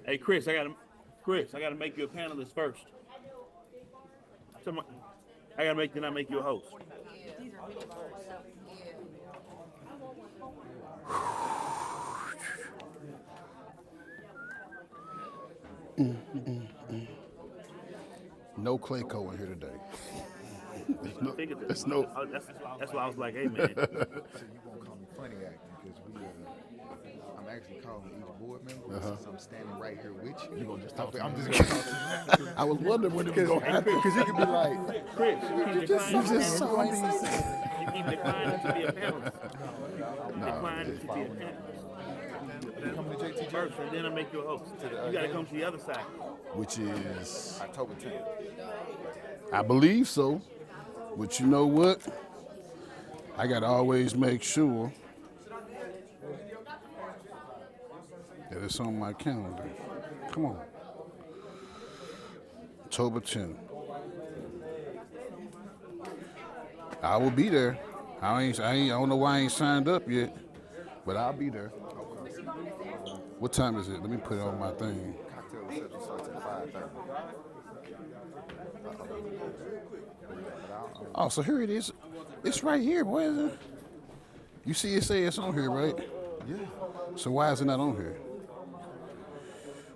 Hey, Chris, I gotta make you a panelist first. I gotta then I make you a host. No Clayco in here today. I figured that. There's no. That's why I was like, hey man, So you won't call me funny acting because I'm actually calling each board member since I'm standing right here with you. You gonna just talk? I'm just gonna talk to you. I was wondering when it was gonna happen. Because you could be like, Chris, you just saw these. you keep declining to be a panelist. Declining to be a panelist. Come to JTJ First, and then I make you a host. You gotta come to the other side. Which is, October 10th. I believe so. But you know what? I gotta always make sure that it's on my calendar. Come on. October 10th. I will be there. I don't know why I ain't signed up yet, but I'll be there. What time is it? Let me put it on my thing. Cocktail reception starts at 5:30. Oh, so here it is. It's right here, boy. Isn't it? You see it say it's on here, right? Yeah. So why is it not on here?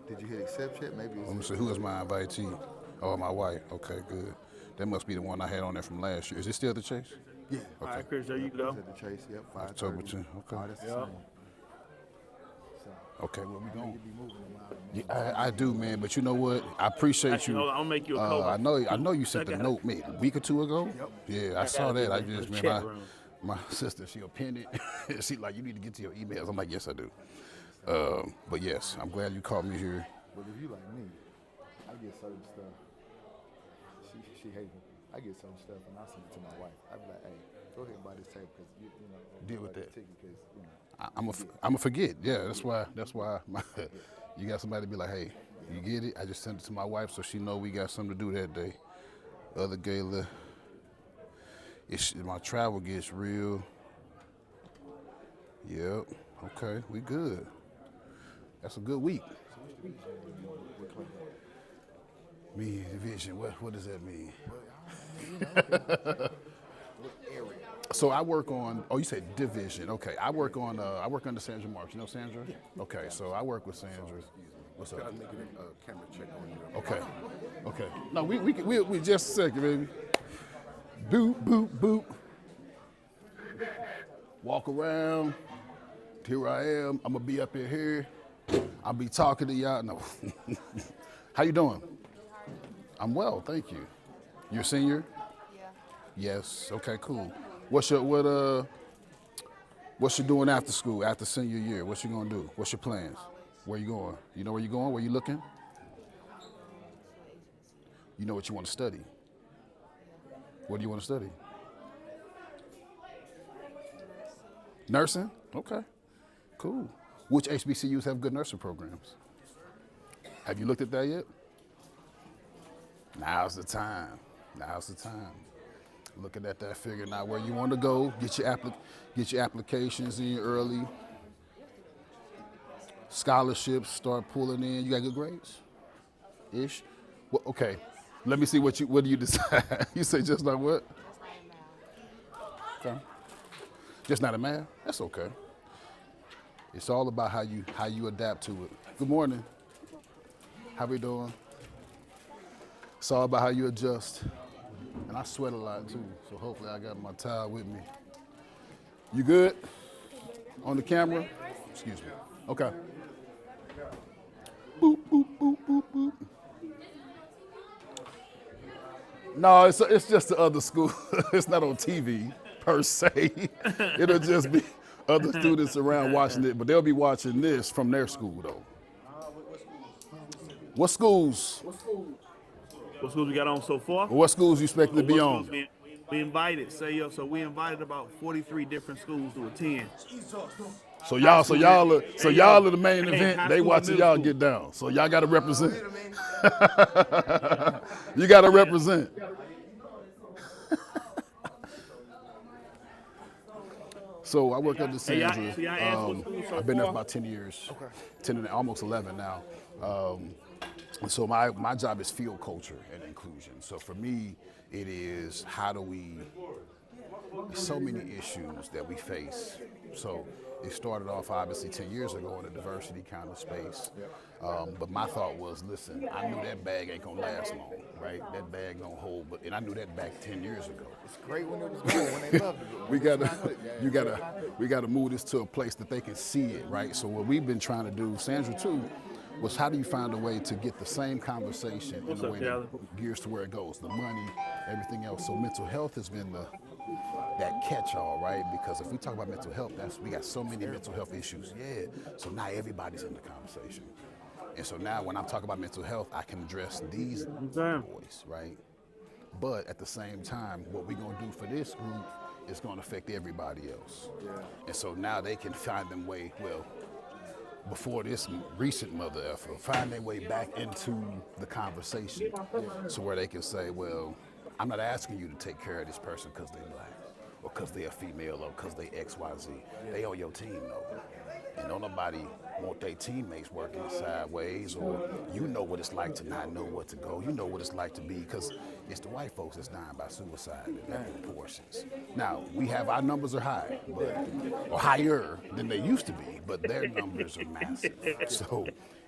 Did you hit accept yet? Maybe Let me see, who is my invitee? Oh, my wife. Okay, good. That must be the one I had on there from last year. Is it still the Chase? yeah. All right, Chris, there you go. At the Chase, yep. 5:30. October 10th. Okay. Oh, that's the same. Okay, where we You going? be moving around. Yeah, I do, man. But you know what? I appreciate Actually, you. hold on, I'll make you a co-host. I know you sent the note maybe a week or two ago. Yep. Yeah, I saw that. I the just, chat man, room. my sister, she appended. She like, you need to get to your emails. I'm like, yes, I do. But yes, I'm glad you called me here. But if you like me, I get certain stuff. She hates me. I get certain stuff and I send it to my wife. I be like, hey, go ahead and buy this tape because you know Deal with buy that. this ticket 'cause, you know. I'm a forget. Yeah, that's why you got somebody to be like, hey, you get it? I just sent it to my wife so she know we got something to do that day. Other gala, my travel gets real. Yep. Okay, we good. That's a good week. Me division. What does that mean? So I work on. Oh, you said division. Okay, I work under Sandra Marks. You know Sandra? Yeah. Okay, so I work with Sandra. What's up? I'm making a camera check on you. Okay. No, we just a second, baby. Boop, boop, boop. Walk around. Here I am. I'm gonna be up in here. I'll be talking to y'all. No. How you doing? I'm well, thank you. You're a senior? Yeah. Yes. Okay, cool. What you doing after school, after senior year? What you gonna do? What's your plans? Where you going? You know where you going? Where you looking? You know what you want to study? What do you want to study? Nursing? Okay. Cool. Which HBCUs have good nursing programs? Have you looked at that yet? Now's the time. Looking at that, figuring out where you want to go. Get your applications in early. Scholarships start pulling in. You got good grades? Ish. Well, okay. Let me see what do you decide? You say just like what? Okay. Just not a math? That's okay. It's all about how you adapt to it. Good morning. How we doing? It's all about how you adjust. And I sweat a lot too, so hopefully I got my towel with me. You good? On the camera? Excuse me. Okay. Boop, boop, boop, boop, boop. No, it's just the other school. It's not on TV per se. It'll just be other students around watching it, but they'll be watching this from their school though. What schools? What schools we got on so far? What schools you expect to be What on? schools we invited. So we invited about 43 different schools to attend. So y'all are the main Hey, event. high They school watching and y'all middle get down. So y'all got to represent. You got to represent. So I work at the Hey, y'all, Sandra. so y'all asked what school so I've been there for far? about 10 years, 10 and almost 11 now. And so my job is field culture and inclusion. So for me, it is how do we, there's so many issues that we face. So it started off obviously 10 years ago in a diversity kind of space. But my thought was, listen, I knew that bag ain't gonna last long, right? That bag don't hold, and I knew that back 10 years ago. It's great when it was going, when they loved it. We gotta move this to a place that they can see it, right? So what we've been trying to do, Sandra too, was how do you find a way to get the same conversation What's in a up, way Callie? that gears to where it goes, the money, everything else. So mental health has been that catch-all, right? Because if we talk about mental health, we got so many mental health issues. Yeah. So now everybody's in the conversation. And so now when I'm talking about mental health, I can address these boys, right? But at the same time, what we're gonna do for this group is gonna affect everybody else. Yeah. And so now they can find them way, well, before this recent mother effort, find their way back into the conversation. Yeah. So where they can say, well, I'm not asking you to take care of this person because they're black or because they're a female or because they XYZ. They on your team though. And don't nobody want their teammates working sideways, or you know what it's like to not know what to go. You know what it's like to be, because it's the white folks that's dying by suicide in that proportions. Now, our numbers are high, or higher than they used to be, but their numbers are massive. So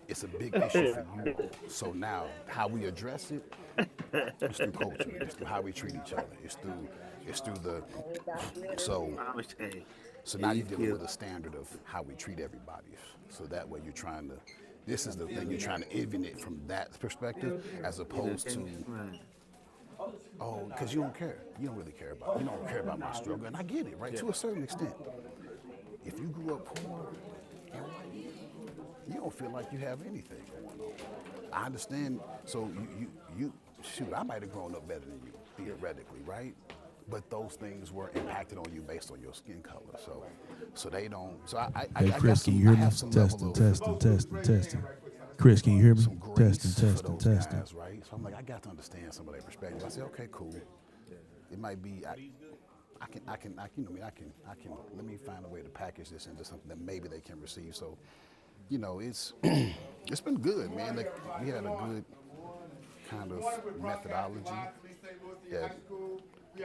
it's a big issue for you all. So now, how we address it, it's through culture. It's through how we treat each other. It's through the, so now you're dealing with a standard of how we treat everybody. So that way this is the thing, you're trying to even it from that perspective, as opposed to, because you don't care. You don't really care about it. You don't care about my struggle. And I get it, right? To a certain extent. If you grew up poor and white, you don't feel like you have anything going on. I understand. So you shoot, I might have grown up better than you, theoretically, right? But those things were impacted on you based on your skin color. So they don't. So Hey, Chris, can you hear me? Testing. Chris, can you hear me? Some grace for those Testing. guys, right? So I'm like, I got to understand some of their perspective. I said, okay, cool. It might be. I can. Let me find a way to package this into something that maybe they can receive. So, it's it's been good, man. We had a good kind of methodology that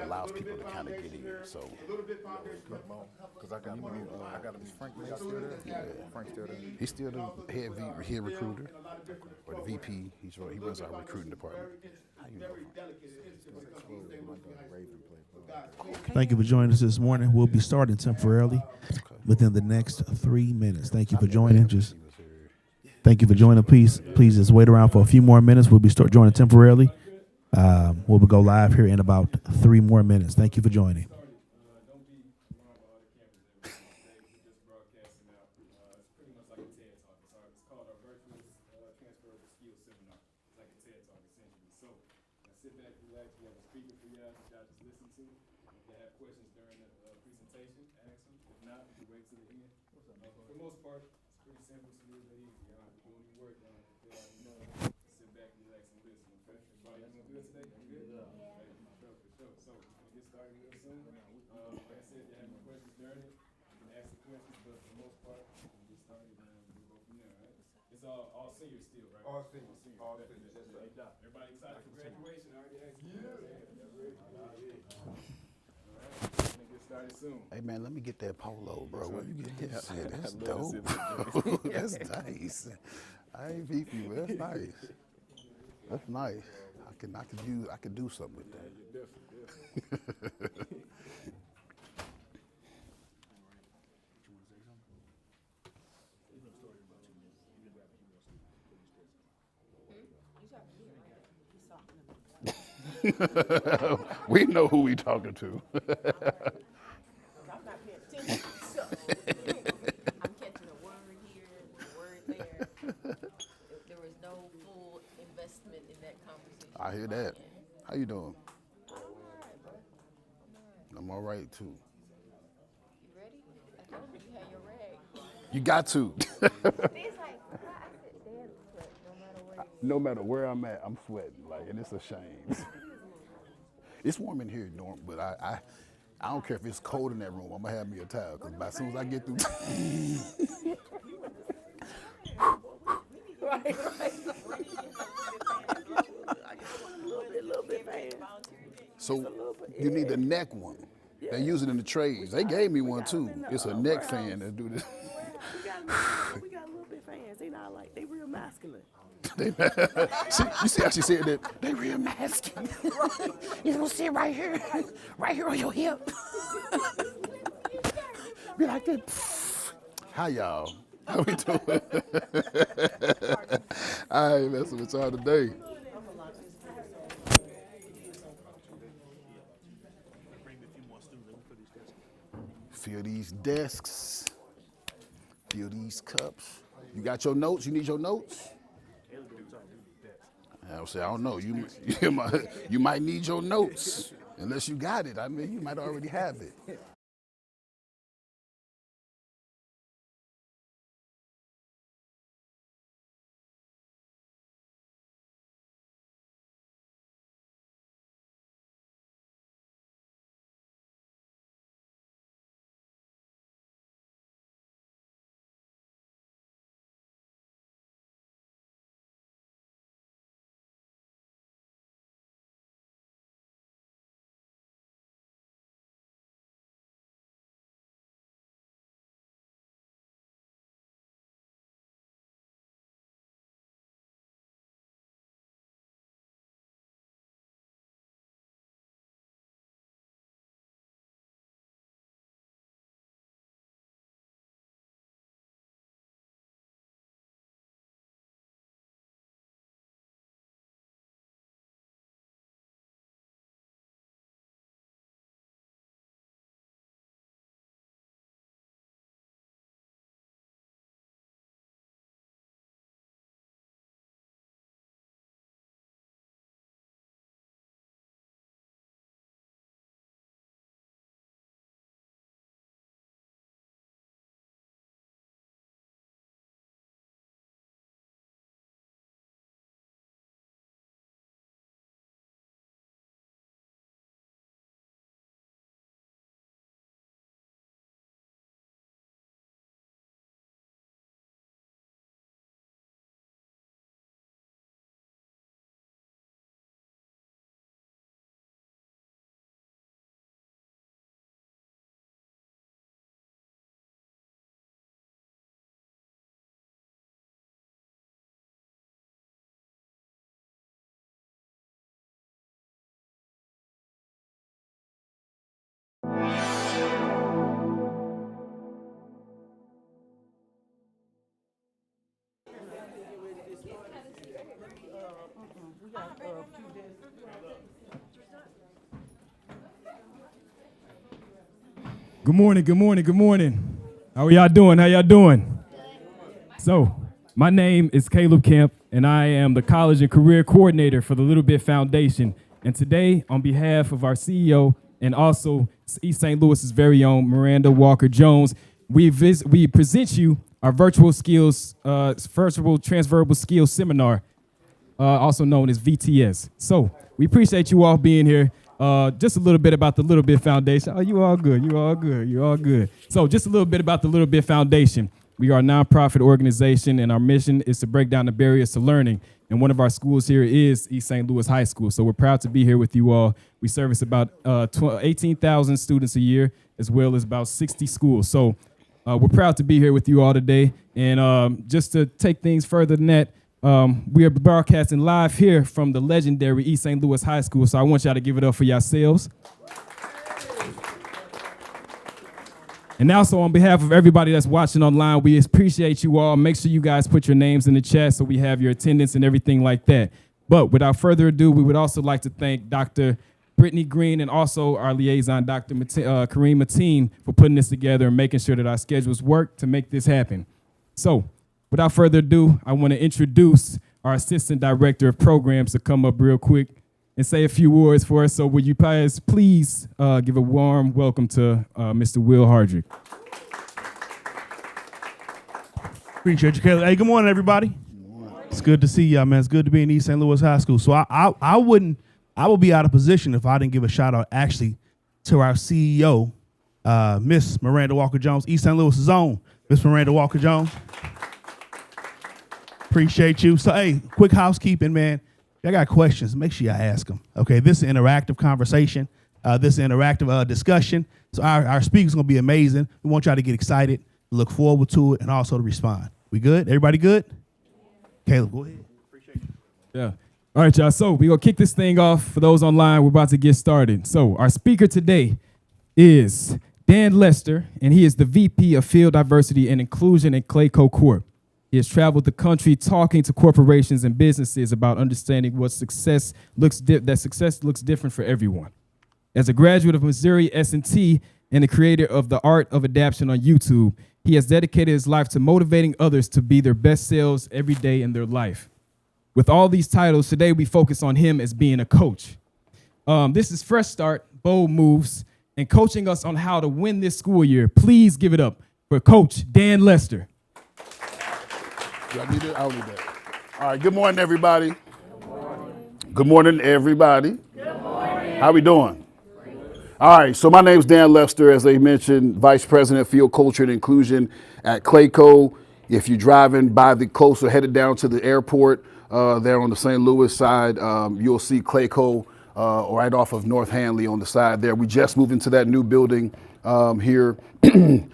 allows people to kind of get in. So, because I got him. Is Frank still there? Yeah, Frank's still there. He's still the head recruiter, or the VP. He runs our recruiting department. How you know Frank? Thank you for joining us this morning. We'll be starting temporarily within the next 3 minutes. Thank you for joining. Thank you for joining. Please just wait around for a few more minutes. We'll be joining temporarily. We'll go live here in about 3 more minutes. Thank you for joining. All seniors still, right? All seniors. Everybody excited for graduation? Already asked. Get started soon. Hey man, let me get that polo, bro. Where you get that shit? That's dope. That's nice. I ain't beefing you. That's nice. That's nice. I can do something with that. We know who we talking to. I'm not paying attention, so I'm catching a word here, a word there. There was no full investment in that conversation. I hear that. How you doing? I'm all right, bro. I'm all right too. You ready? I told you had your rag. You got to. It's like, I said, Dad sweat No matter where I'm at, I'm sweating. And it's a shame. It's warm in here, but I don't care if it's cold in that room. I'm gonna have me a towel because as soon as I get through. So you need the neck one. They use it in the trades. They gave me one too. It's a neck fan that do this. We got a little bit fans. They not like, they real masculine. See, you see how she said that? They real masculine. You gonna sit right here on your hip. Be like that. Hi y'all. How we doing? I ain't messing with y'all today. Fill these desks. Fill these cups. You got your notes? You need your notes? I would say, I don't know. You might need your notes. Unless you got it. I mean, you might already have it. Good morning, good morning, good morning. How are y'all doing? How y'all doing? So, my name is Caleb Kemp, and I am the College and Career Coordinator for the Little Bit Foundation. And today, on behalf of our CEO and also East St. Louis's very own Miranda Walker Jones, we present you our virtual transferable skills seminar, also known as VTS. So, we appreciate you all being here. Just a little bit about the Little Bit Foundation. Oh, you all good, you all good, you all good. So just a little bit about the Little Bit Foundation. We are a nonprofit organization, and our mission is to break down the barriers to learning. And one of our schools here is East St. Louis High School. So we're proud to be here with you all. We service about 18,000 students a year, as well as about 60 schools. So we're proud to be here with you all today. And just to take things further than that, we are broadcasting live here from the legendary East St. Louis High School, so I want y'all to give it up for yourselves. And also on behalf of everybody that's watching online, we appreciate you all. Make sure you guys put your names in the chat so we have your attendance and everything like that. But without further ado, we would also like to thank Dr. Brittany Green and also our liaison, Dr. Kareem Mateen, for putting this together and making sure that our schedules work to make this happen. So, without further ado, I want to introduce our Assistant Director of Programs to come up real quick and say a few words for us. So would you guys please give a warm welcome to Mr. Will Hardrick. Appreciate you, Caleb. Hey, good morning, everybody. It's good to see y'all, man. It's good to be in East St. Louis High School. So I would be out of position if I didn't give a shout out actually to our CEO, Miss Miranda Walker Jones, East St. Louis' own Miss Miranda Walker Jones. Appreciate you. So, hey, quick housekeeping, man. If I got questions, make sure you ask them. Okay, this is an interactive conversation. This is an interactive discussion. So our speaker's going to be amazing. We want y'all to get excited, look forward to it, and also to respond. We good? Everybody good? Caleb, go ahead. Appreciate you. Yeah. All right, y'all. So we're going to kick this thing off. For those online, we're about to get started. So our speaker today is Dan Lester, and he is the VP of Field Diversity and Inclusion at Clayco Corp. He has traveled the country talking to corporations and businesses about understanding what success looks different for everyone. As a graduate of Missouri S&T and the creator of The Art of Adaption on YouTube, he has dedicated his life to motivating others to be their best selves every day in their life. With all these titles, today we focus on him as being a coach. This is Fresh Start, Bold Moves, and coaching us on how to win this school year. Please give it up for Coach Dan Lester. Do I need it? I don't need that. All right, good morning, everybody. Good morning, everybody. Good morning. How we doing? All right, so my name's Dan Lester, as they mentioned, Vice President, Field Culture and Inclusion at Clayco. If you're driving by the coast or headed down to the airport there on the St. Louis side, you'll see Clayco right off of North Hanley on the side there. We just moved into that new building here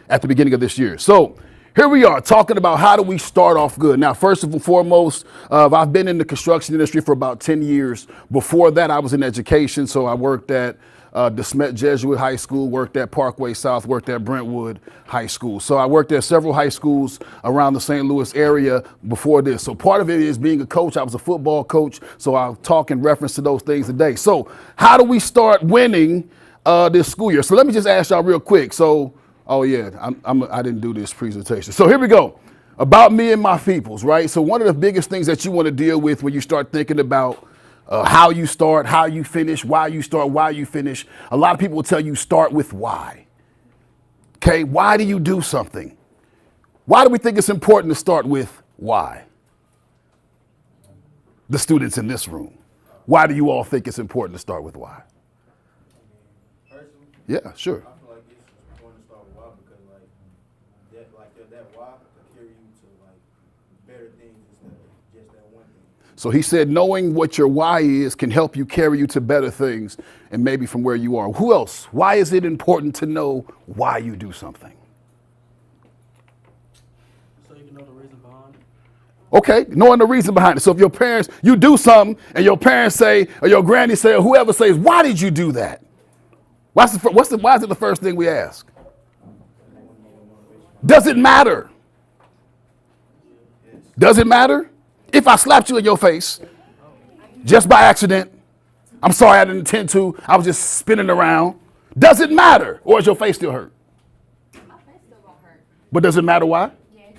at the beginning of this year. So here we are talking about how do we start off good. Now, first and foremost, I've been in the construction industry for about 10 years. Before that, I was in education. So I worked at DeSmet Jesuit High School, worked at Parkway South, worked at Brentwood High School. So I worked at several high schools around the St. Louis area before this. So part of it is being a coach. I was a football coach. So I'll talk in reference to those things today. So how do we start winning this school year? So let me just ask y'all real quick. So oh yeah, I didn't do this presentation. So here we go. About me and my peoples, right? So one of the biggest things that you want to deal with when you start thinking about how you start, how you finish, why you start, why you finish. A lot of people will tell you start with why. Okay, why do you do something? Why do we think it's important to start with why? The students in this room. Why do you all think it's important to start with why? Yeah, sure. So he said knowing what your why is can help you carry you to better things and maybe from where you are. Who else? Why is it important to know why you do something? So you can know the reason behind it. Okay, knowing the reason behind it. So if your parents, you do something and your parents say, or your granny say, or whoever says, why did you do that? Why is it the first thing we ask? Does it matter? Does it matter? If I slapped you in your face, just by accident, I'm sorry I didn't intend to, I was just spinning around. Does it matter? Or is your face still hurt? My face still gonna hurt. But does it matter why? Yes.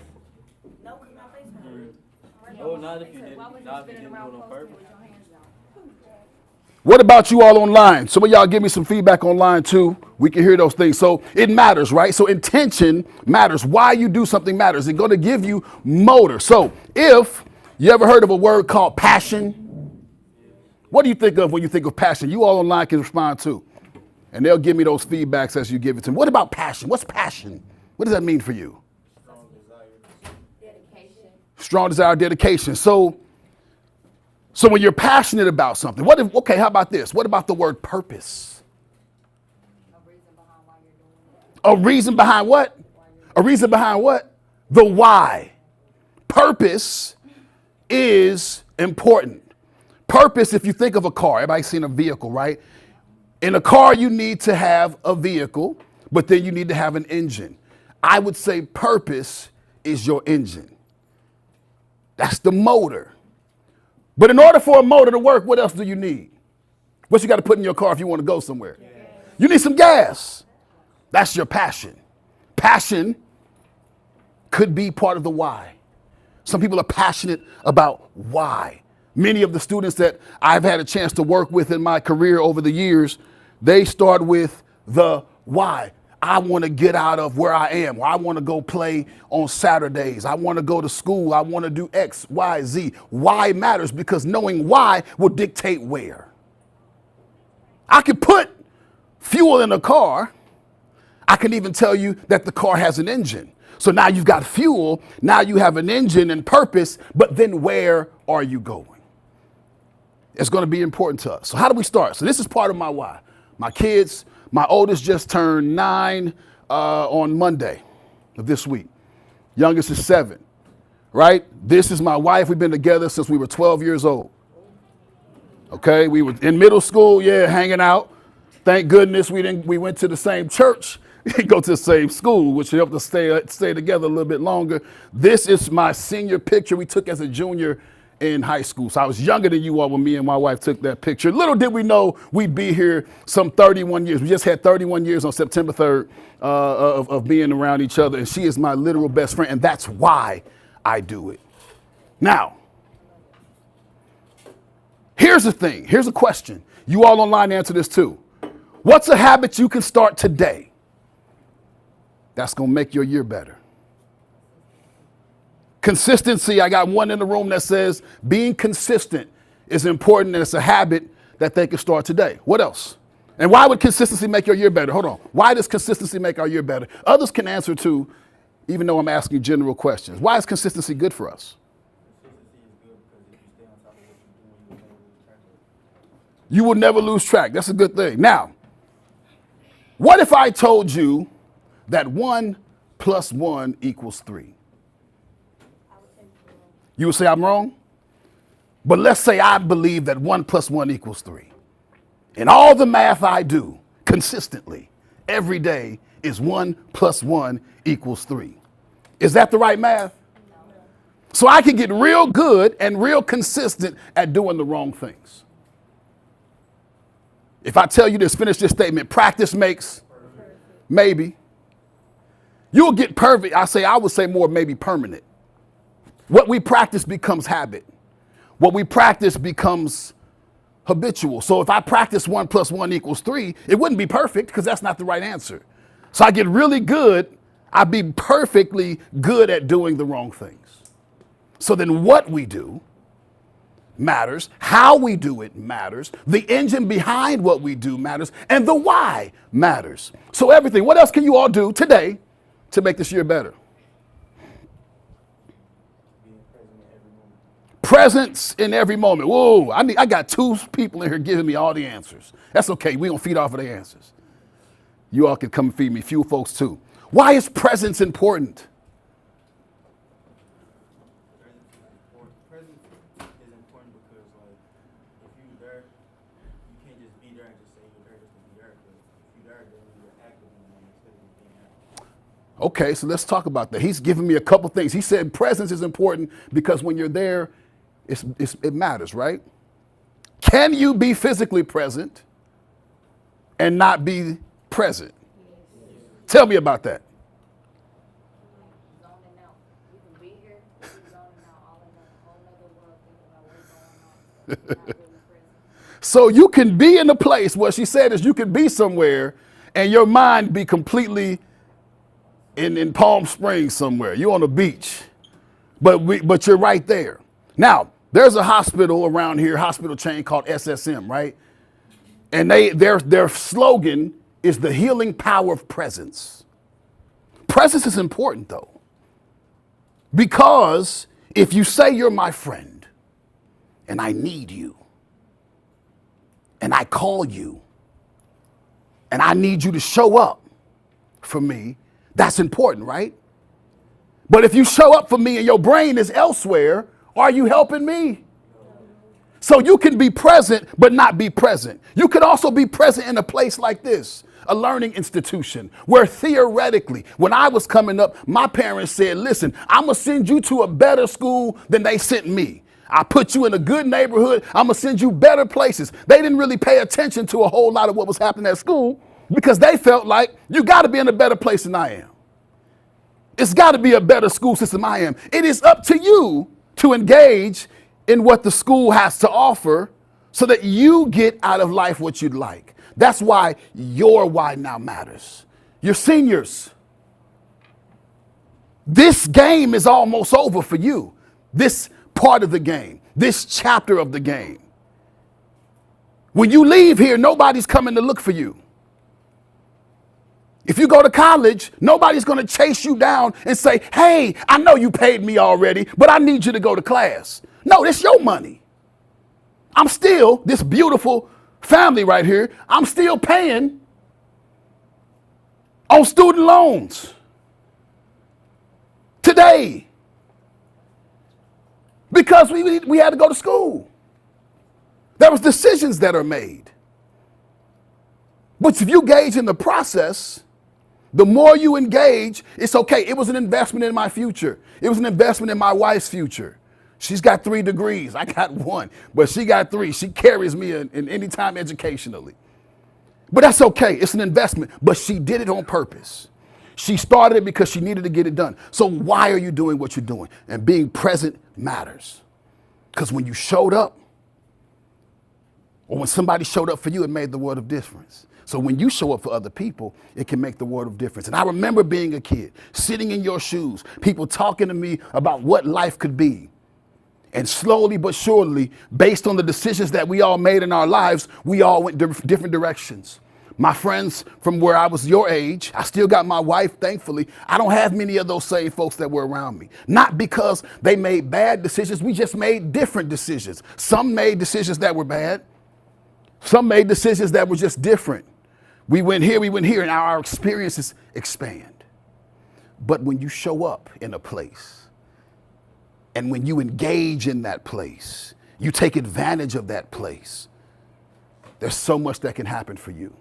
No, because my face hurt. Oh, not if you didn't, Why was you not if you spinning didn't do around it on close to me purpose. with your hands down? What about you all online? Some of y'all give me some feedback online too. We can hear those things. So it matters, right? So intention matters. Why you do something matters. It's going to give you motor. So if you ever heard of a word called passion? What do you think of when you think of passion? You all online can respond too. And they'll give me those feedbacks as you give it to them. What about passion? What's passion? What does that mean for you? Dedication. Strong desire, dedication. So when you're passionate about something, okay, how about this? What about the word purpose? A reason behind why you're doing it. A reason behind what? A reason behind what? The why. Purpose is important. Purpose, if you think of a car, everybody's seen a vehicle, right? In a car, you need to have a vehicle, but then you need to have an engine. I would say purpose is your engine. That's the motor. But in order for a motor to work, what else do you need? What you got to put in your car if you want to go somewhere? Gas. You need some gas. That's your passion. Passion could be part of the why. Some people are passionate about why. Many of the students that I've had a chance to work with in my career over the years, they start with the why. I want to get out of where I am. I want to go play on Saturdays. I want to go to school. I want to do X, Y, Z. Why matters because knowing why will dictate where. I could put fuel in a car, I can even tell you that the car has an engine. So now you've got fuel, now you have an engine and purpose, but then where are you going? It's going to be important to us. So how do we start? So this is part of my why. My kids, my oldest just turned 9 on Monday of this week. Youngest is 7, right? This is my wife. We've been together since we were 12 years old. Okay, we were in middle school, hanging out. Thank goodness we went to the same church, go to the same school, which helped us stay together a little bit longer. This is my senior picture we took as a junior in high school. So I was younger than you all when me and my wife took that picture. Little did we know we'd be here some 31 years. We just had 31 years on September 3rd of being around each other. And she is my literal best friend. And that's why I do it. Now, here's the thing. Here's a question. You all online answer this too. What's a habit you can start today that's going to make your year better? Consistency. I got one in the room that says being consistent is important and it's a habit that they can start today. What else? And why would consistency make your year better? Hold on. Why does consistency make our year better? Others can answer too, even though I'm asking general questions. Why is consistency good for us? You will never lose track. That's a good thing. Now, what if I told you that 1 + 1 = 3? You would say I'm wrong? But let's say I believe that 1 + 1 = 3. And all the math I do consistently every day is 1 + 1 = 3. Is that the right math? So I can get real good and real consistent at doing the wrong things. If I tell you this, finish this statement, practice makes maybe. You'll get perfect. I would say more maybe permanent. What we practice becomes habit. What we practice becomes habitual. So if I practice 1 + 1 = 3, it wouldn't be perfect because that's not the right answer. So I get really good. I'd be perfectly good at doing the wrong things. So then what we do matters. How we do it matters. The engine behind what we do matters. And the why matters. So everything. What else can you all do today to make this year better? Presence in every moment. Whoa, I got 2 people in here giving me all the answers. That's okay. We're going to feed off of the answers. You all can come and feed me. Few folks too. Why is presence important? Presence is important because, like, if you're there, you can't just be there and just say you're there just to be there. Because if you're there, then you're active in the moment instead of just being active. Okay, so let's talk about that. He's giving me a couple things. He said presence is important because when you're there, it matters, right? Can you be physically present and not be present? Tell me about that. Zoning out. You can be here, but you're zoning out all in a whole nother world thinking about what's going on. You're not really present. So you can be in a place, what she said is you can be somewhere and your mind be completely in Palm Springs somewhere. You're on a beach, but you're right there. Now, there's a hospital around here, hospital chain called SSM, right? And their slogan is the healing power of presence. Presence is important though, because if you say you're my friend and I need you and I call you and I need you to show up for me, that's important, right? But if you show up for me and your brain is elsewhere, are you helping me? So you can be present, but not be present. You could also be present in a place like this, a learning institution, where theoretically, when I was coming up, my parents said, listen, I'm going to send you to a better school than they sent me. I put you in a good neighborhood. I'm going to send you better places. They didn't really pay attention to a whole lot of what was happening at school because they felt like you got to be in a better place than I am. It's got to be a better school system I am. It is up to you to engage in what the school has to offer so that you get out of life what you'd like. That's why your why now matters. Your seniors. This game is almost over for you. This part of the game, this chapter of the game. When you leave here, nobody's coming to look for you. If you go to college, nobody's going to chase you down and say, hey, I know you paid me already, but I need you to go to class. No, it's your money. I'm still, this beautiful family right here, I'm still paying on student loans today because we had to go to school. There was decisions that are made. But if you gauge in the process, the more you engage, it's okay. It was an investment in my future. It was an investment in my wife's future. She's got 3 degrees. I got 1, but she got 3. She carries me in any time educationally. But that's okay. It's an investment. But she did it on purpose. She started it because she needed to get it done. So why are you doing what you're doing? And being present matters. Because when you showed up, or when somebody showed up for you, it made the world of difference. So when you show up for other people, it can make the world of difference. And I remember being a kid, sitting in your shoes, people talking to me about what life could be. And slowly but surely, based on the decisions that we all made in our lives, we all went different directions. My friends from where I was your age, I still got my wife, thankfully. I don't have many of those same folks that were around me. Not because they made bad decisions, we just made different decisions. Some made decisions that were bad. Some made decisions that were just different. We went here, and our experiences expand. But when you show up in a place, and when you engage in that place, you take advantage of that place, there's so much that can happen for you.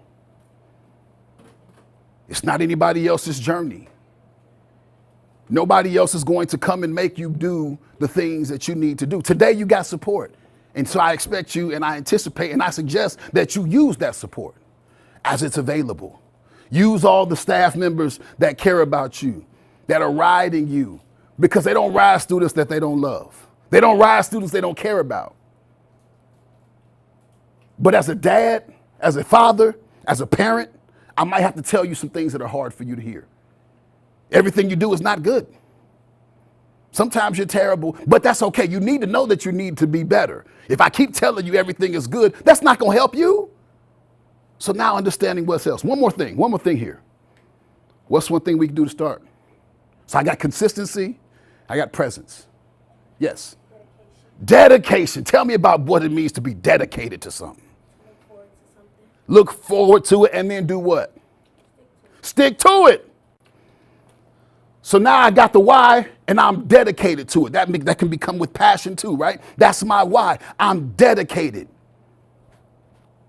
It's not anybody else's journey. Nobody else is going to come and make you do the things that you need to do. Today you got support. And so I expect you, and I anticipate, and I suggest that you use that support as it's available. Use all the staff members that care about you, that are riding you, because they don't ride students that they don't love. They don't ride students they don't care about. But as a dad, as a father, as a parent, I might have to tell you some things that are hard for you to hear. Everything you do is not good. Sometimes you're terrible, but that's okay. You need to know that you need to be better. If I keep telling you everything is good, that's not going to help you. So now understanding what's else. One more thing here. What's one thing we can do to start? So I got consistency. I got presence. Yes. Dedication. Tell me about what it means to be dedicated to something. Look forward to it and then do what? Stick to it. So now I got the why and I'm dedicated to it. That can become with passion too, right? That's my why. I'm dedicated.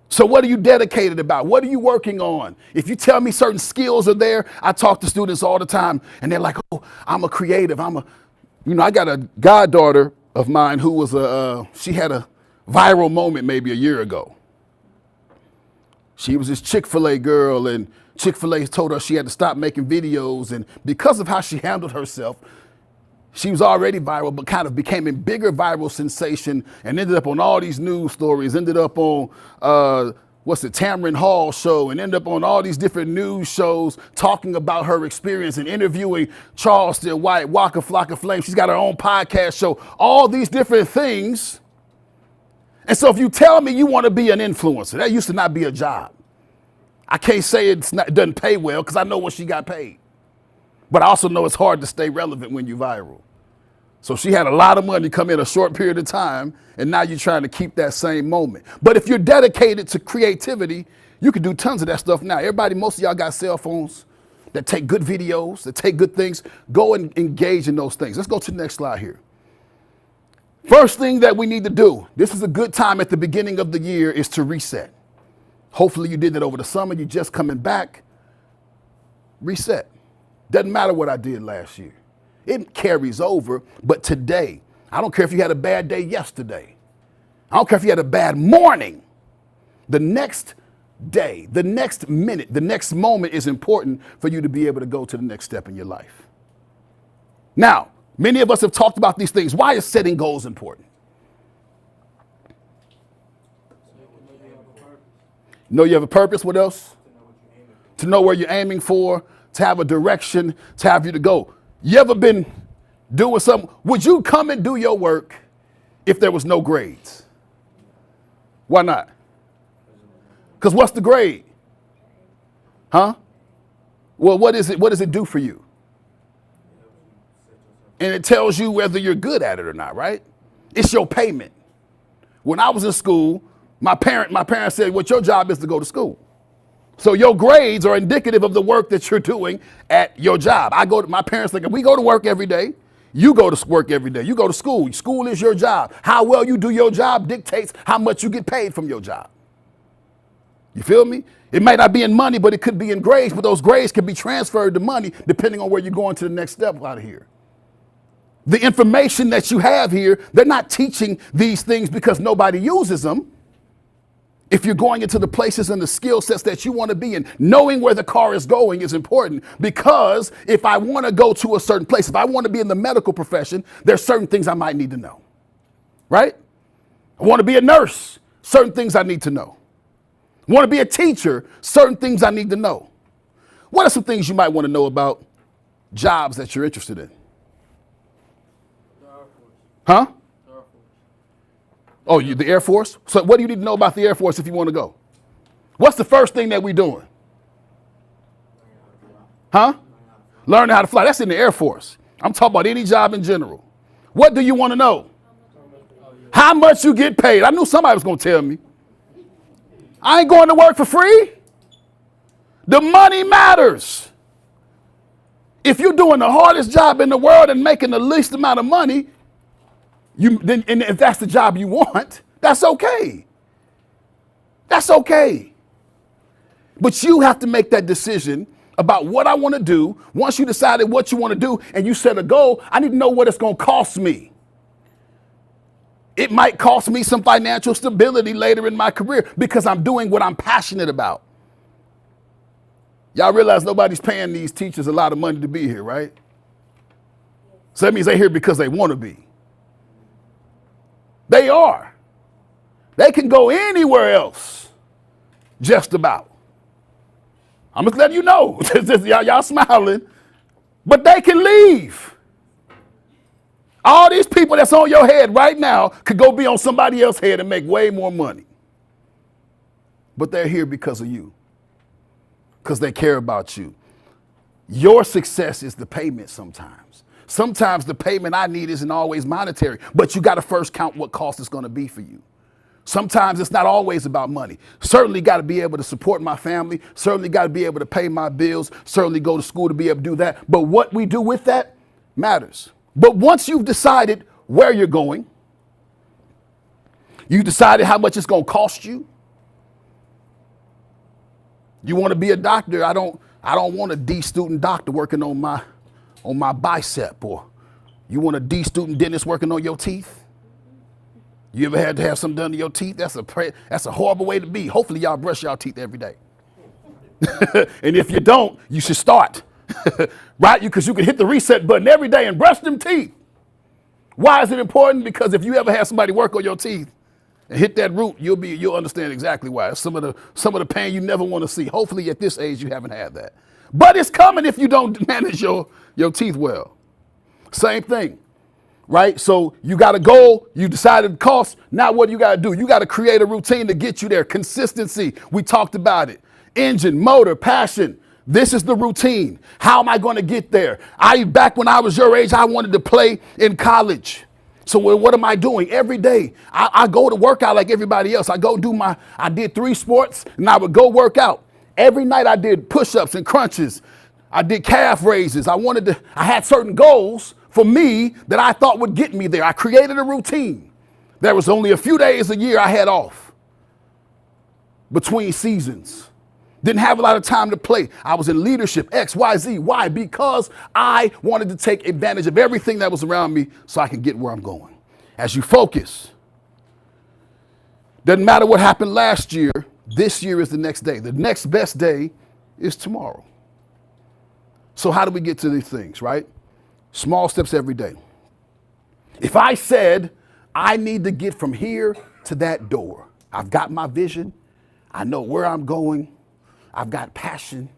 So what are you dedicated about? What are you working on? If you tell me certain skills are there, I talk to students all the time and they're like, oh, I'm a creative. I got a goddaughter of mine who was she had a viral moment maybe a year ago. She was this Chick-fil-A girl, and Chick-fil-A told her she had to stop making videos. And because of how she handled herself, she was already viral, but kind of became a bigger viral sensation and ended up on all these news stories, ended up on, Tamron Hall show, and ended up on all these different news shows talking about her experience and interviewing Charleston White, Waka Flocka Flame. She's got her own podcast show, all these different things. And so if you tell me you want to be an influencer, that used to not be a job. I can't say it doesn't pay well because I know what she got paid. But I also know it's hard to stay relevant when you're viral. So she had a lot of money come in a short period of time, and now you're trying to keep that same moment. But if you're dedicated to creativity, you can do tons of that stuff now. Most of y'all got cell phones that take good videos, that take good things. Go and engage in those things. Let's go to the next slide here. First thing that we need to do, this is a good time at the beginning of the year, is to reset. Hopefully you did that over the summer. You're just coming back. Reset. Doesn't matter what I did last year. It carries over, but today, I don't care if you had a bad day yesterday. I don't care if you had a bad morning. The next day, the next minute, the next moment is important for you to be able to go to the next step in your life. Now, many of us have talked about these things. Why is setting goals important? Know you have a purpose. What else? To know where you're aiming for, to have a direction, to have you to go. You ever been doing something? Would you come and do your work if there was no grades? Why not? Because what's the grade? Huh? Well, what is it? What does it do for you? And it tells you whether you're good at it or not, right? It's your payment. When I was in school, my parents said, "What your job is to go to school." So your grades are indicative of the work that you're doing at your job. My parents think we go to work every day. You go to work every day. You go to school. School is your job. How well you do your job dictates how much you get paid from your job. You feel me? It might not be in money, but it could be in grades, but those grades can be transferred to money depending on where you're going to the next step out of here. The information that you have here, they're not teaching these things because nobody uses them. If you're going into the places and the skill sets that you want to be in, knowing where the car is going is important, because if I want to go to a certain place, if I want to be in the medical profession, there's certain things I might need to know, right? I want to be a nurse, certain things I need to know. I want to be a teacher, certain things I need to know. What are some things you might want to know about jobs that you're interested in? Huh? Oh, the Air Force? So what do you need to know about the Air Force if you want to go? What's the first thing that we're doing? Huh? Learning how to fly. That's in the Air Force. I'm talking about any job in general. What do you want to know? How much you get paid. I knew somebody was going to tell me. I ain't going to work for free. The money matters. If you're doing the hardest job in the world and making the least amount of money, and if that's the job you want, that's okay. That's okay. But you have to make that decision about what I want to do. Once you decided what you want to do and you set a goal, I need to know what it's going to cost me. It might cost me some financial stability later in my career because I'm doing what I'm passionate about. Y'all realize nobody's paying these teachers a lot of money to be here, right? So that means they're here because they want to be. They are. They can go anywhere else, just about. I'm just letting you know. Y'all smiling, but they can leave. All these people that's on your head right now could go be on somebody else's head and make way more money. But they're here because of you, because they care about you. Your success is the payment sometimes. Sometimes the payment I need isn't always monetary, but you got to first count what cost it's going to be for you. Sometimes it's not always about money. Certainly got to be able to support my family. Certainly got to be able to pay my bills. Certainly go to school to be able to do that. But what we do with that matters. But once you've decided where you're going, you decided how much it's going to cost you. You want to be a doctor. I don't want a D student doctor working on my bicep, or you want a D student dentist working on your teeth. You ever had to have something done to your teeth? That's a horrible way to be. Hopefully y'all brush y'all teeth every day. And if you don't, you should start. Right? Because you can hit the reset button every day and brush them teeth. Why is it important? Because if you ever have somebody work on your teeth and hit that root, you'll understand exactly why. It's some of the pain you never want to see. Hopefully at this age you haven't had that. But it's coming if you don't manage your teeth well. Same thing. Right? So you got a goal, you decided the cost. Now what do you got to do? You got to create a routine to get you there. Consistency. We talked about it. Engine, motor, passion. This is the routine. How am I going to get there? Back when I was your age, I wanted to play in college. So what am I doing? Every day, I go to work out like everybody else. I did 3 sports and I would go work out. Every night I did push-ups and crunches. I did calf raises. I had certain goals for me that I thought would get me there. I created a routine. There was only a few days a year I had off between seasons. Didn't have a lot of time to play. I was in leadership, X, Y, Z. Why? Because I wanted to take advantage of everything that was around me so I can get where I'm going. As you focus, doesn't matter what happened last year, this year is the next day. The next best day is tomorrow. So how do we get to these things, right? Small steps every day. If I said I need to get from here to that door, I've got my vision, I know where I'm going, I've got passion,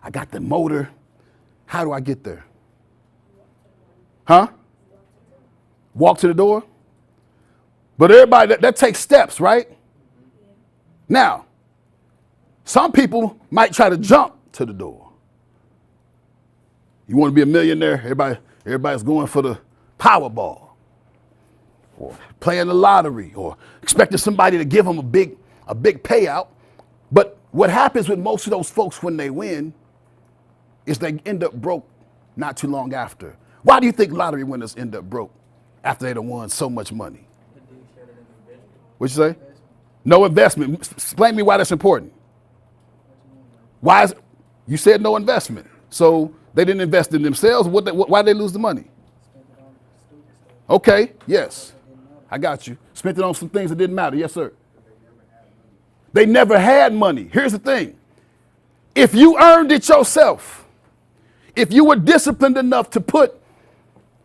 I got the motor. How do I get there? Huh? Walk to the door? But everybody, that takes steps, right? Now, some people might try to jump to the door. You want to be a millionaire? Everybody's going for the Powerball, or playing the lottery, or expecting somebody to give them a big payout. But what happens with most of those folks when they win is they end up broke not too long after. Why do you think lottery winners end up broke after they done won so much money? What'd you say? No investment. Explain to me why that's important. Why is you said no investment? So they didn't invest in themselves. Why did they lose the money? Okay, yes. I got you. Spent it on some things that didn't matter. Yes, sir. They never had money. Here's the thing. If you earned it yourself, if you were disciplined enough to put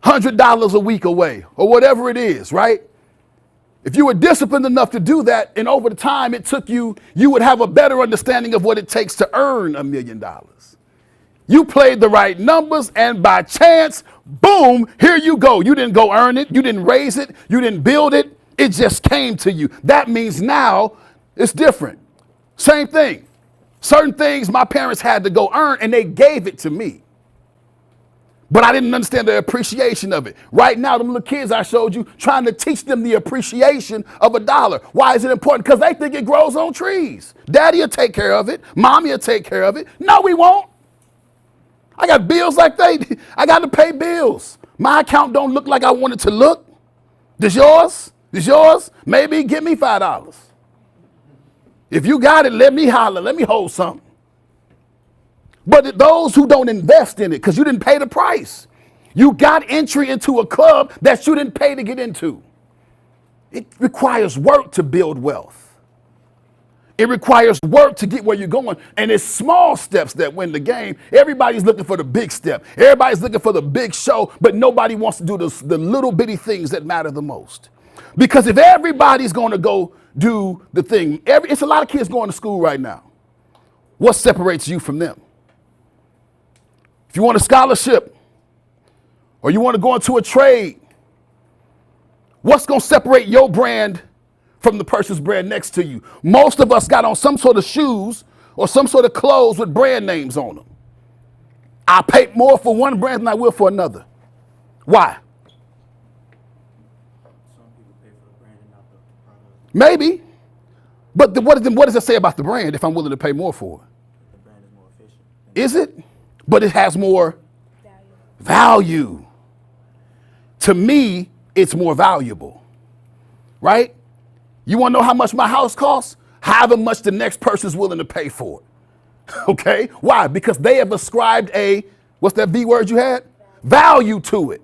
$100 a week away or whatever it is, right? If you were disciplined enough to do that, and over the time it took you, you would have a better understanding of what it takes to earn $1 million. You played the right numbers, and by chance, boom, here you go. You didn't go earn it. You didn't raise it. You didn't build it. It just came to you. That means now it's different. Same thing. Certain things my parents had to go earn, and they gave it to me. But I didn't understand the appreciation of it. Right now, them little kids I showed you, trying to teach them the appreciation of a dollar. Why is it important? Because they think it grows on trees. Daddy will take care of it. Mommy will take care of it. No, we won't. I got bills like I got to pay bills. My account don't look like I want it to look. Does yours? Does yours? Maybe give me $5. If you got it, let me holler. Let me hold something. But those who don't invest in it, because you didn't pay the price, you got entry into a club that you didn't pay to get into. It requires work to build wealth. It requires work to get where you're going. And it's small steps that win the game. Everybody's looking for the big step. Everybody's looking for the big show, but nobody wants to do the little bitty things that matter the most. Because if everybody's going to go do the thing, it's a lot of kids going to school right now. What separates you from them? If you want a scholarship or you want to go into a trade, what's going to separate your brand from the person's brand next to you? Most of us got on some sort of shoes or some sort of clothes with brand names on them. I pay more for one brand than I will for another. Why? Some people pay for the brand and not the product. Maybe. But what does it say about the brand if I'm willing to pay more for it? The brand is more efficient. Is it? But it has more value. To me, it's more valuable. Right? You want to know how much my house costs? However much the next person's willing to pay for it. Okay? Why? Because they have ascribed what's that V word you had? Value to it.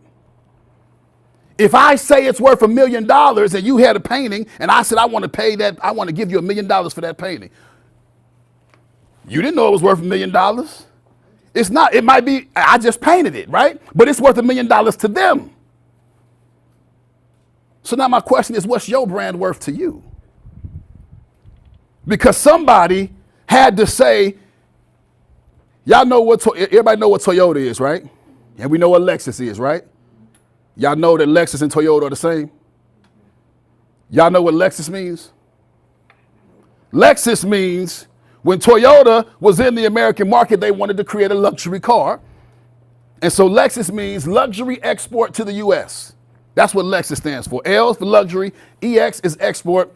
If I say it's worth $1 million and you had a painting and I said I want to pay that, I want to give you $1 million for that painting. You didn't know it was worth $1 million. It's not, it might be, I just painted it, right? But it's worth $1 million to them. So now my question is, what's your brand worth to you? Because somebody had to say, y'all know everybody know what Toyota is, right? And we know what Lexus is, right? Y'all know that Lexus and Toyota are the same? Y'all know what Lexus means? Lexus means when Toyota was in the American market, they wanted to create a luxury car. And so Lexus means luxury export to the U.S. That's what Lexus stands for. L is for luxury, EX is export,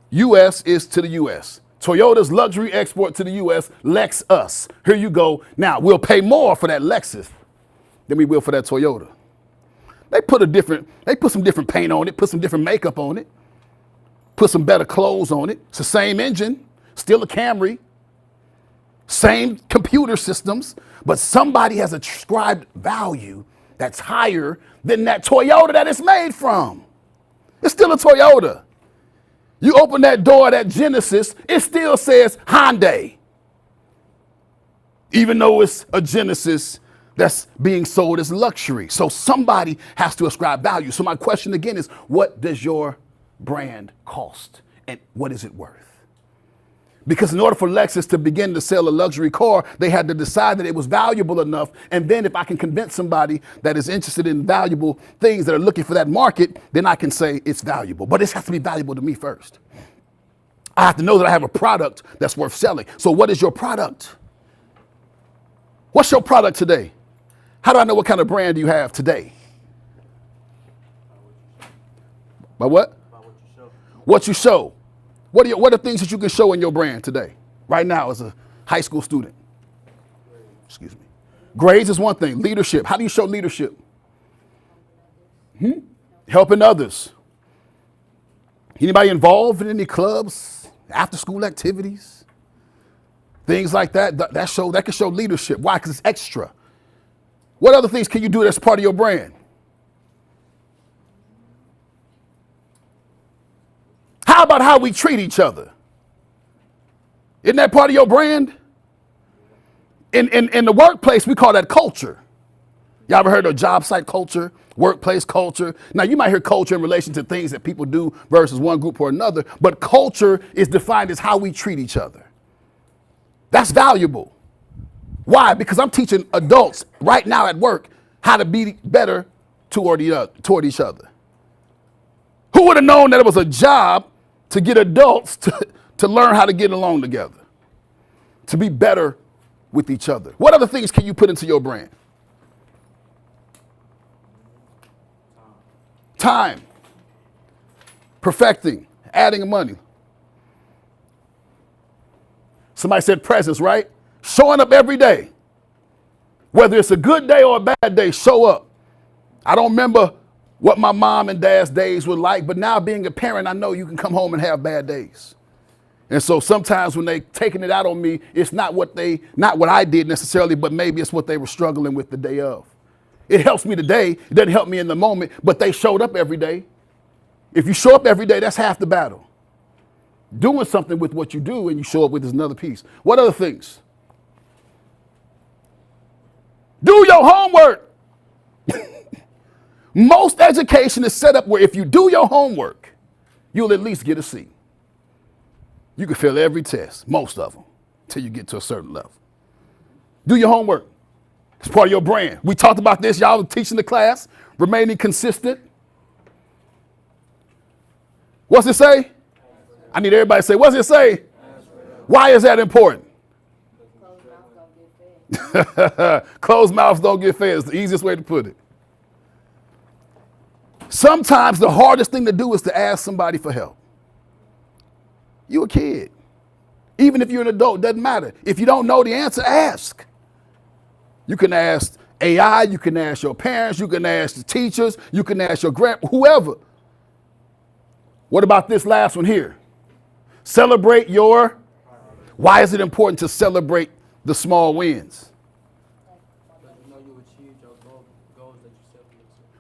US is to the US. Toyota's luxury export to the US, Lexus. Here you go. Now, we'll pay more for that Lexus than we will for that Toyota. They put some different paint on it, put some different makeup on it, put some better clothes on it. It's the same engine, still a Camry, same computer systems, but somebody has ascribed value that's higher than that Toyota that it's made from. It's still a Toyota. You open that door, that Genesis, it still says Hyundai. Even though it's a Genesis that's being sold as luxury. So somebody has to ascribe value. So my question again is, what does your brand cost? And what is it worth? Because in order for Lexus to begin to sell a luxury car, they had to decide that it was valuable enough. And then if I can convince somebody that is interested in valuable things that are looking for that market, then I can say it's valuable. But it has to be valuable to me first. I have to know that I have a product that's worth selling. So what is your product? What's your product today? How do I know what kind of brand you have today? By what? What you show. What are things that you can show in your brand today, right now, as a high school student? Excuse me. Grades is one thing. Leadership. How do you show leadership? Helping others. Anybody involved in any clubs, after school activities, things like that? That can show leadership. Why? Because it's extra. What other things can you do that's part of your brand? How about how we treat each other? Isn't that part of your brand? In the workplace, we call that culture. Y'all ever heard of job site culture, workplace culture? Now, you might hear culture in relation to things that people do versus one group or another, but culture is defined as how we treat each other. That's valuable. Why? Because I'm teaching adults right now at work how to be better toward each other. Who would have known that it was a job to get adults to learn how to get along together, to be better with each other? What other things can you put into your brand? Time. Perfecting. Adding money. Somebody said presence, right? Showing up every day. Whether it's a good day or a bad day, show up. I don't remember what my mom and dad's days were like, but now being a parent, I know you can come home and have bad days. And so sometimes when they taking it out on me, it's not what I did necessarily, but maybe it's what they were struggling with the day of. It helps me today. It doesn't help me in the moment, but they showed up every day. If you show up every day, that's half the battle. Doing something with what you do and you show up with is another piece. What other things? Do your homework. Most education is set up where if you do your homework, you'll at least get a C. You can fail every test, most of them, until you get to a certain level. Do your homework. It's part of your brand. We talked about this. Y'all teaching the class, remaining consistent. What's it say? I need everybody to say, what's it say? Why is that important? Closed mouths don't get fed. It's the easiest way to put it. Sometimes the hardest thing to do is to ask somebody for help. You're a kid. Even if you're an adult, doesn't matter. If you don't know the answer, ask. You can ask AI, you can ask your parents, you can ask the teachers, you can ask your whoever. What about this last one here? Celebrate your. Why is it important to celebrate the small wins?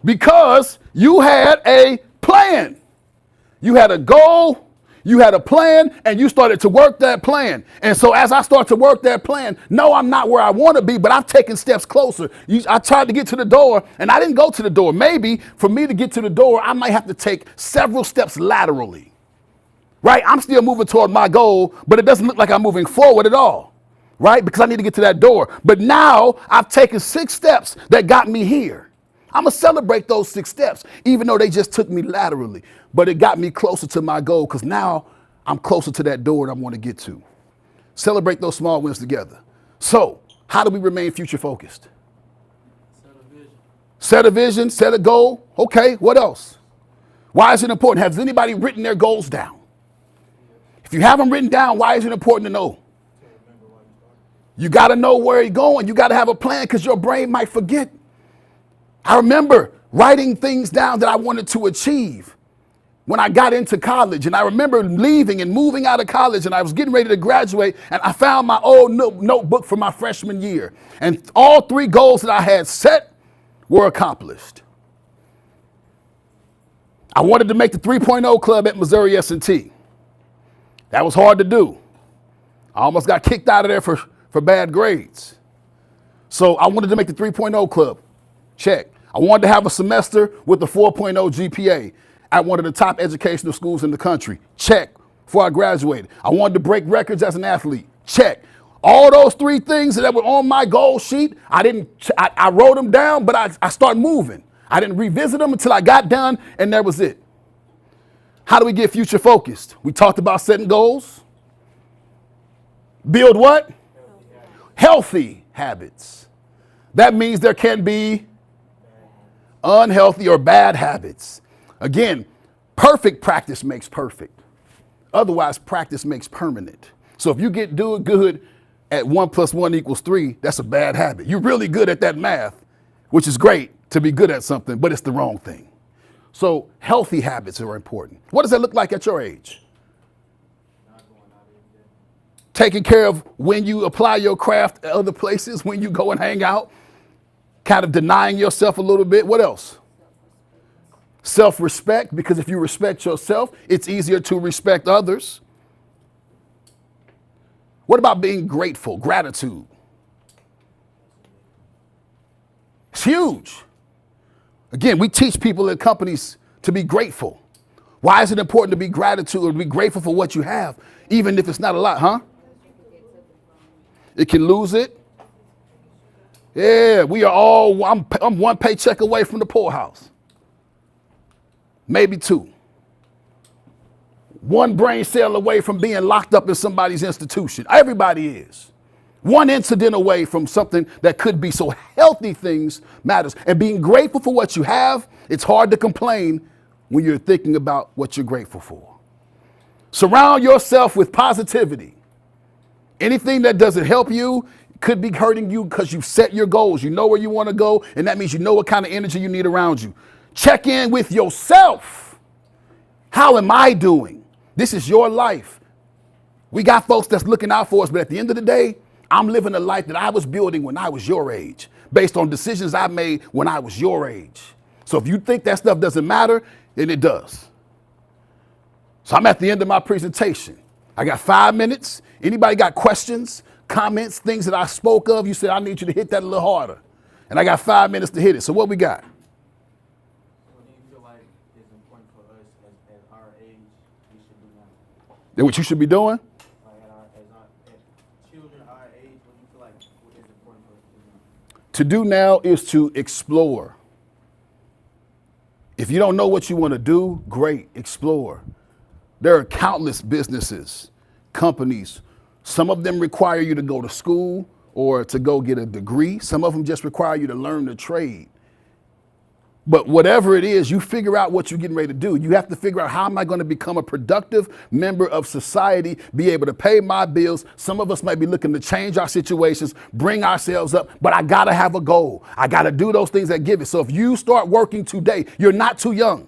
Because you had a plan. You had a goal. You had a plan and you started to work that plan. And so as I start to work that plan, no, I'm not where I want to be, but I've taken steps closer. I tried to get to the door and I didn't go to the door. Maybe for me to get to the door, I might have to take several steps laterally, right? I'm still moving toward my goal, but it doesn't look like I'm moving forward at all, right? Because I need to get to that door. But now I've taken 6 steps that got me here. I'm going to celebrate those 6 steps, even though they just took me laterally. But it got me closer to my goal because now I'm closer to that door that I want to get to. Celebrate those small wins together. So how do we remain future focused? Set a vision, set a goal. Okay, what else? Why is it important? Has anybody written their goals down? If you have them written down, why is it important to know? You got to know where you're going. You got to have a plan because your brain might forget. I remember writing things down that I wanted to achieve when I got into college. And I remember leaving and moving out of college and I was getting ready to graduate and I found my old notebook from my freshman year. And all 3 goals that I had set were accomplished. I wanted to make the 3.0 club at Missouri S&T. That was hard to do. I almost got kicked out of there for bad grades. So I wanted to make the 3.0 club. Check. I wanted to have a semester with a 4.0 GPA at one of the top educational schools in the country. Check. Before I graduated. I wanted to break records as an athlete. Check. All those 3 things that were on my goal sheet, I wrote them down, but I started moving. I didn't revisit them until I got done, and that was it. How do we get future focused? We talked about setting goals. Build what? Healthy habits. That means there can be unhealthy or bad habits. Again, perfect practice makes perfect. Otherwise, practice makes permanent. So if you do it good at 1 + 1 = 3, that's a bad habit. You're really good at that math, which is great to be good at something, but it's the wrong thing. So healthy habits are important. What does that look like at your age? Taking care of when you apply your craft at other places, when you go and hang out, kind of denying yourself a little bit. What else? Self-respect, because if you respect yourself, it's easier to respect others. What about being grateful? Gratitude. It's huge. Again, we teach people in companies to be grateful. Why is it important to be gratitude or to be grateful for what you have, even if it's not a lot, huh? It can lose it. Yeah, we are all, I'm 1 paycheck away from the poorhouse. Maybe 2. 1 brain cell away from being locked up in somebody's institution. Everybody is. 1 incident away from something that could be. So healthy things matters. And being grateful for what you have, it's hard to complain when you're thinking about what you're grateful for. Surround yourself with positivity. Anything that doesn't help you could be hurting you because you've set your goals. You know where you want to go, and that means you know what kind of energy you need around you. Check in with yourself. How am I doing? This is your life. We got folks that's looking out for us, but at the end of the day, I'm living a life that I was building when I was your age, based on decisions I made when I was your age. So if you think that stuff doesn't matter, then it does. So I'm at the end of my presentation. I got 5 minutes. Anybody got questions, comments, things that I spoke of? You said, I need you to hit that a little harder. And I got 5 minutes to hit it. So what we got? What do you feel like is important for us at our age we should do now? Then what you should be doing? Like at children our age, what do you feel like is important for us to do now? To do now is to explore. If you don't know what you want to do, great, explore. There are countless businesses, companies. Some of them require you to go to school or to go get a degree. Some of them just require you to learn the trade. But whatever it is, you figure out what you're getting ready to do. You have to figure out, how am I going to become a productive member of society, be able to pay my bills? Some of us might be looking to change our situations, bring ourselves up, but I got to have a goal. I got to do those things that give it. So if you start working today, you're not too young.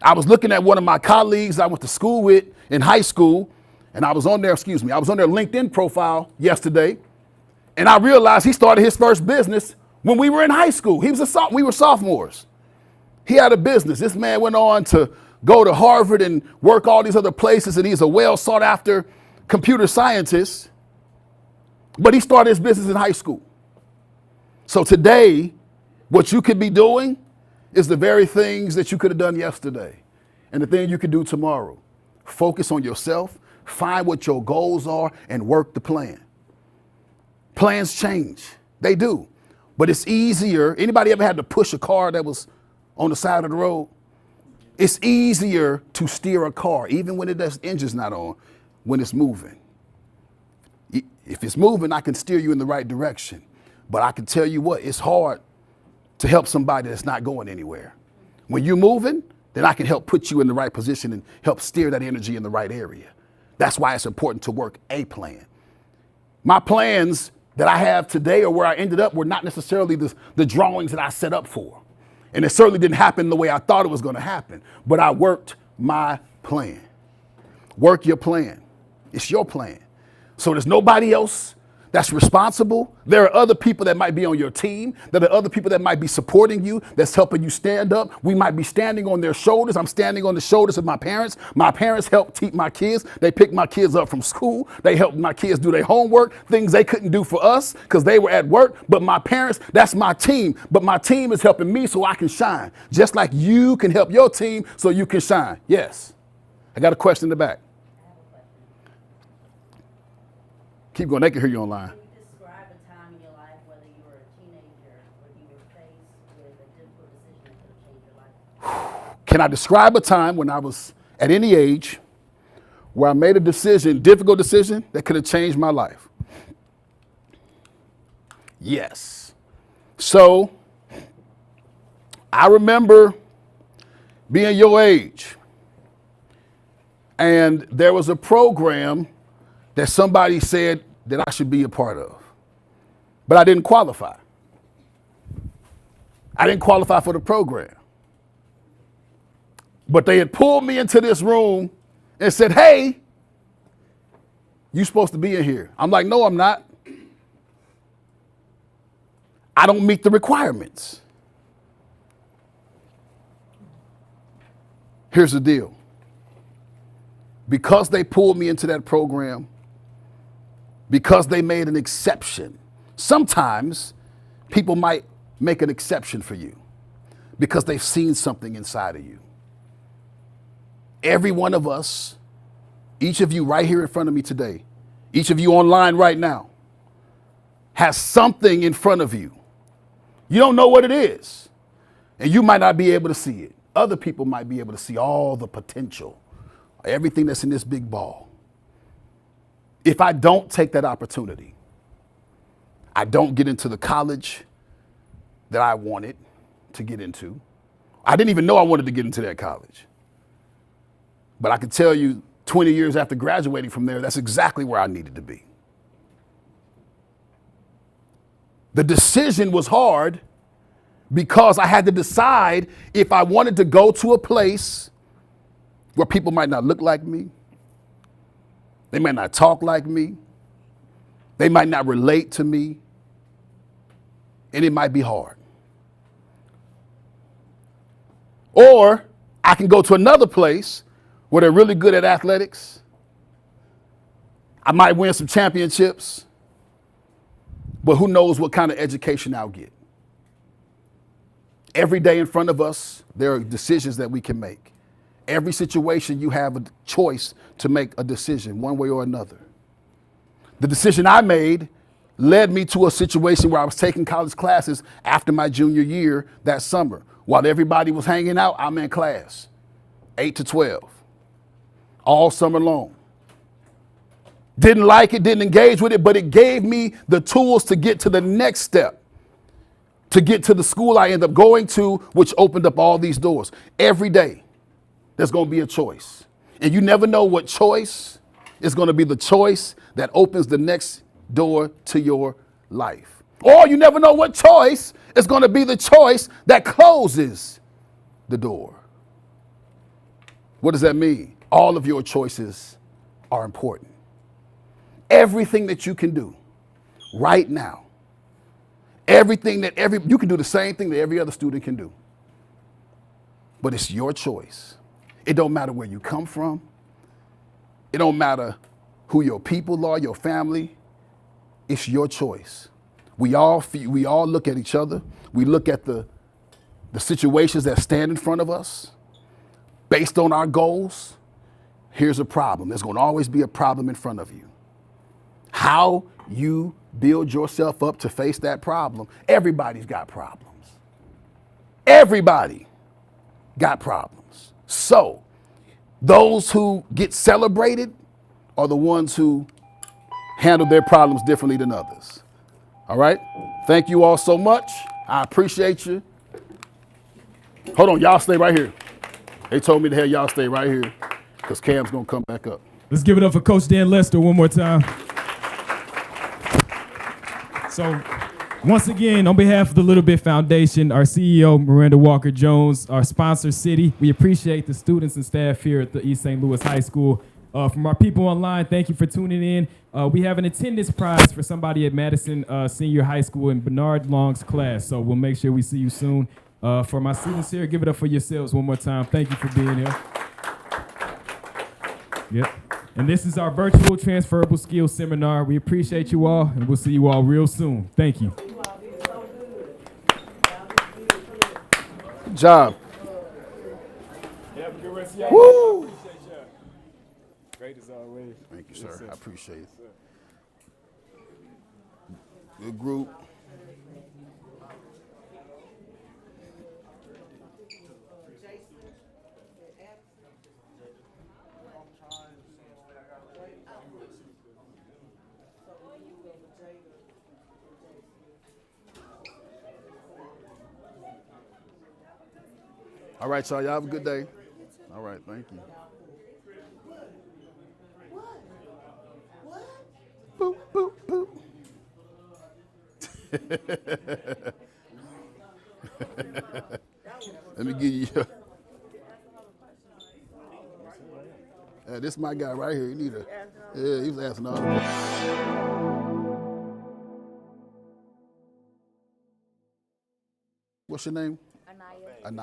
I was looking at one of my colleagues I went to school with in high school, and I was on their LinkedIn profile yesterday, and I realized he started his first business when we were in high school. We were sophomores. He had a business. This man went on to go to Harvard and work all these other places, and he's a well sought after computer scientist, but he started his business in high school. So today, what you could be doing is the very things that you could have done yesterday and the thing you could do tomorrow. Focus on yourself, find what your goals are, and work the plan. Plans change. They do. But it's easier. Anybody ever had to push a car that was on the side of the road? It's easier to steer a car, even when the engine's not on, when it's moving. If it's moving, I can steer you in the right direction. But I can tell you what, it's hard to help somebody that's not going anywhere. When you're moving, then I can help put you in the right position and help steer that energy in the right area. That's why it's important to work a plan. My plans that I have today, or where I ended up, were not necessarily the drawings that I set up for. And it certainly didn't happen the way I thought it was going to happen. But I worked my plan. Work your plan. It's your plan. So there's nobody else that's responsible. There are other people that might be on your team. There are other people that might be supporting you, that's helping you stand up. We might be standing on their shoulders. I'm standing on the shoulders of my parents. My parents helped teach my kids. They picked my kids up from school. They helped my kids do their homework, things they couldn't do for us because they were at work. But my parents, that's my team. But my team is helping me so I can shine. Just like you can help your team so you can shine. Yes. I got a question in the back. Keep going. They can hear you online. Can you describe a time in your life, whether you were a teenager or you were faced with a difficult decision that could have changed your life? Can I describe a time when I was at any age where I made a decision, difficult decision, that could have changed my life? Yes. So I remember being your age, and there was a program that somebody said that I should be a part of, but I didn't qualify. I didn't qualify for the program. But they had pulled me into this room and said, hey, you're supposed to be in here. I'm like, no, I'm not. I don't meet the requirements. Here's the deal. Because they pulled me into that program, because they made an exception, sometimes people might make an exception for you because they've seen something inside of you. Every one of us, each of you right here in front of me today, each of you online right now, has something in front of you. You don't know what it is, and you might not be able to see it. Other people might be able to see all the potential, everything that's in this big ball. If I don't take that opportunity, I don't get into the college that I wanted to get into. I didn't even know I wanted to get into that college. But I can tell you 20 years after graduating from there, that's exactly where I needed to be. The decision was hard because I had to decide if I wanted to go to a place where people might not look like me, they might not talk like me, they might not relate to me, and it might be hard. Or I can go to another place where they're really good at athletics. I might win some championships, but who knows what kind of education I'll get. Every day in front of us, there are decisions that we can make. Every situation you have a choice to make a decision one way or another. The decision I made led me to a situation where I was taking college classes after my junior year that summer. While everybody was hanging out, I'm in class, 8 to 12, all summer long. Didn't like it, didn't engage with it, but it gave me the tools to get to the next step, to get to the school I ended up going to, which opened up all these doors. Every day, there's going to be a choice. And you never know what choice is going to be the choice that opens the next door to your life. Or you never know what choice is going to be the choice that closes the door. What does that mean? All of your choices are important. Everything that you can do right now, you can do the same thing that every other student can do. But it's your choice. It don't matter where you come from. It don't matter who your people are, your family. It's your choice. We all look at each other. We look at the situations that stand in front of us based on our goals. Here's a problem. There's going to always be a problem in front of you. How you build yourself up to face that problem. Everybody's got problems. Everybody got problems. So those who get celebrated are the ones who handle their problems differently than others. All right? Thank you all so much. I appreciate you. Hold on, y'all stay right here. They told me to have y'all stay right here because Cam's going to come back up. Let's give it up for Coach Dan Lester one more time. So, once again, on behalf of the Little Bit Foundation, our CEO, Miranda Walker-Jones, our sponsor, City, we appreciate the students and staff here at the East St. Louis High School. From our people online, thank you for tuning in. We have an attendance prize for somebody at Madison Senior High School in Bernard Long's class, so we'll make sure we see you soon. For my students here, give it up for yourselves one more time. Thank you for being here. Yep. And this is our virtual transferable skills seminar. We appreciate you all, and we'll see you all real soon. Thank you. Good job. Have a good rest of y'all. Woo! Great as always. Thank you, sir. I appreciate it. Good group. All right, y'all. Y'all have a good day. All right, thank you. Boop, boop, boop. Let me give you. This is my guy right here. You need a. Yeah, he was asking all the. What's your name? Anaya. Anaya.